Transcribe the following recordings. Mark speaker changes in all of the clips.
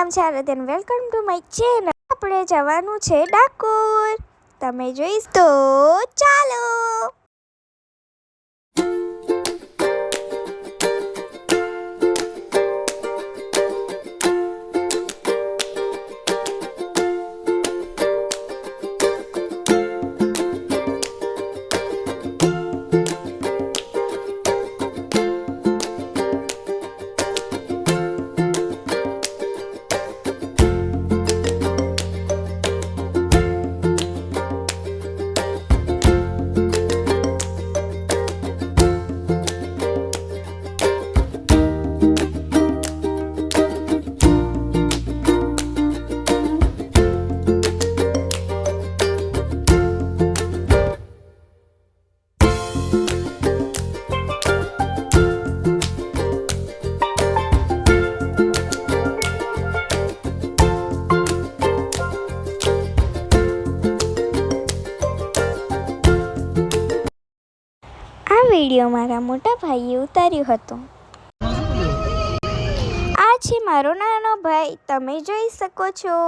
Speaker 1: નામ છે આરાધ્યા અને વેલકમ ટુ માય ચેનલ। આપણે જવાનું છે ડાકોર, તમે જોઈશ તો ચાલો। આ વિડીયો મારા મોટા ભાઈએ ઉતાર્યો હતો। આ છે મારો નાનો ભાઈ, તમે જોઈ શકો છો।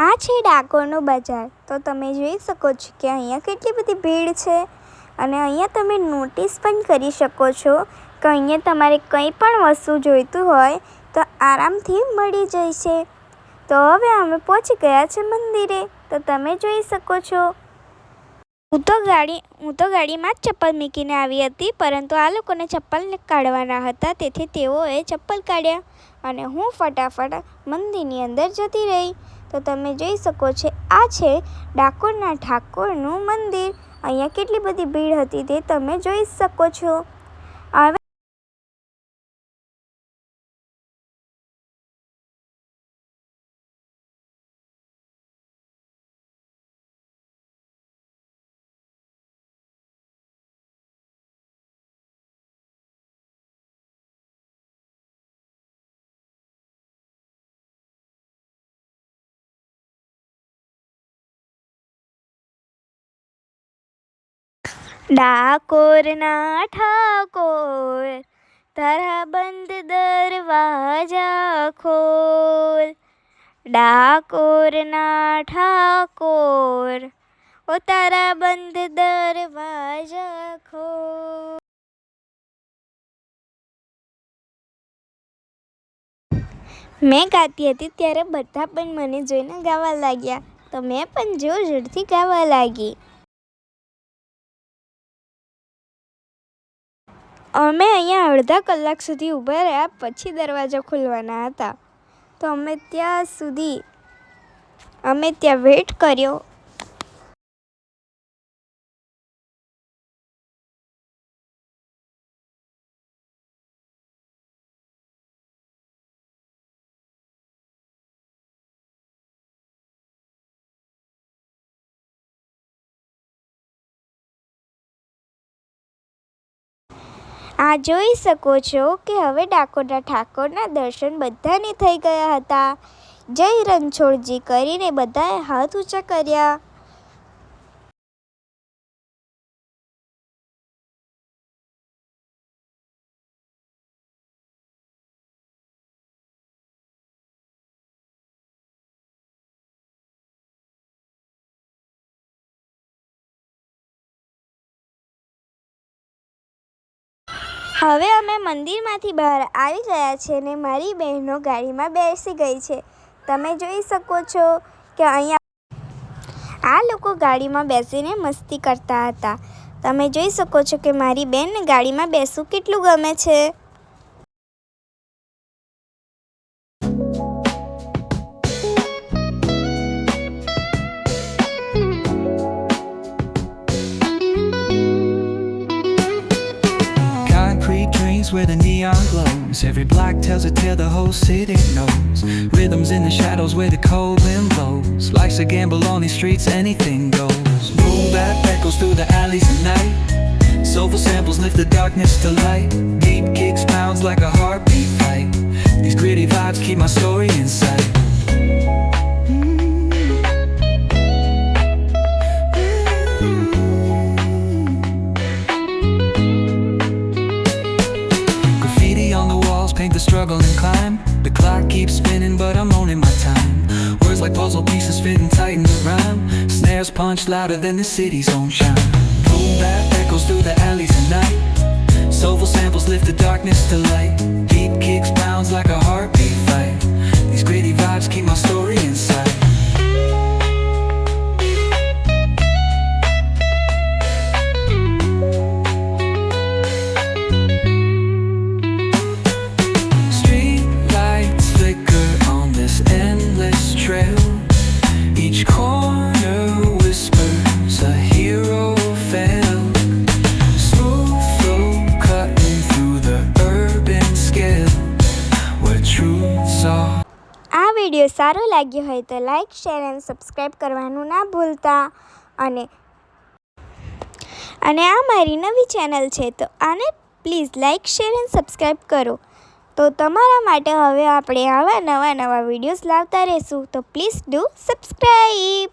Speaker 1: આ છે ડાકોરનો બજાર, તો તમે જોઈ શકો છો કે અહીંયા કેટલી બધી ભીડ છે અને અહીંયા તમે નોટિસ પણ કરી શકો છો કે અહીંયા તમારે કંઈ પણ વસ્તુ જોઈતું હોય તો આરામથી મળી જશે। તો હવે અમે પહોંચી ગયા છે મંદિરે, તો તમે જોઈ શકો છો। હું તો ગાડીમાં જ ચપ્પલ મૂકીને આવી હતી, પરંતુ આ લોકોને ચપ્પલ કાઢવાના હતા, તેથી તેઓએ ચપ્પલ કાઢ્યા અને હું ફટાફટ મંદિરની અંદર જતી રહી। તો તમે જોઈ શકો છો આ છે ડાકોરના ઠાકોરનું મંદિર। અહીંયા કેટલી બધી ભીડ હતી તે તમે જોઈ શકો છો। હવે ડાકોરના ઠાકોર તારા બંધ દરવાજા ખોલ, ડાકોરના ઠાકોર ઓ તારા બંધ દરવાજા ખોલ। મેં ગાતી હતી ત્યારે બધા પણ મને જોઈને ગાવા લાગ્યા, તો મેં પણ જોર જોરથી ગાવા લાગી। અમે અહીંયા અડધા કલાક સુધી ઊભા રહ્યા, પછી દરવાજા ખોલવાના હતા, તો અમે ત્યાં વેઇટ કર્યો। આ જોઈ શકો છો કે હવે ડાકોરના ઠાકોરના દર્શન બધાને થઈ ગયા હતા। જય રણછોડજી કરીને બધાએ હાથ ઊંચા કર્યા। હવે અમે મંદિરમાંથી બહાર આવી ગયા છે ને મારી બહેનો ગાડીમાં બેસી ગઈ છે। તમે જોઈ શકો છો કે અહીંયા આ લોકો ગાડીમાં બેસીને મસ્તી કરતા હતા। તમે જોઈ શકો છો કે મારી બહેનને ગાડીમાં બેસવું કેટલું ગમે છે।
Speaker 2: Where the neon glows, every block tells a tale the whole city knows. Rhythms in the shadows where the cold wind blows. Life's a gamble on these streets, anything goes. Boom bap echoes through the alleys at night. Soulful samples lift the darkness to light. Deep kicks pounds like a heartbeat fight. These gritty vibes keep my story in sight. Graffiti on the walls paint the struggle and climb. The clock keeps spinning but I'm owning my time. Words like puzzle pieces fitting tight in the rhyme. Snares punch louder than the city's own chime. Boom bap echoes through the alleys at night. Soulful samples lift the darkness to light. Deep kicks pounds like a heartbeat fight. These gritty vibes keep my story in sight. Street lights flicker on this endless trail. Each corner whispers a hero fell. Smooth flow cutting through the urban scale, where truths are.
Speaker 1: આ video સારો લાગ્યો હોય તો like share and subscribe કરવાનું ના ભૂલતા. અને આ મારી નવી ચેનલ છે તો આને please like share and subscribe કરો. તો તમારા માટે હવે આપણે આવા નવા વિડીયોઝ લાવતા રહીશું. તો પ્લીઝ ડુ સબસ્ક્રાઈબ.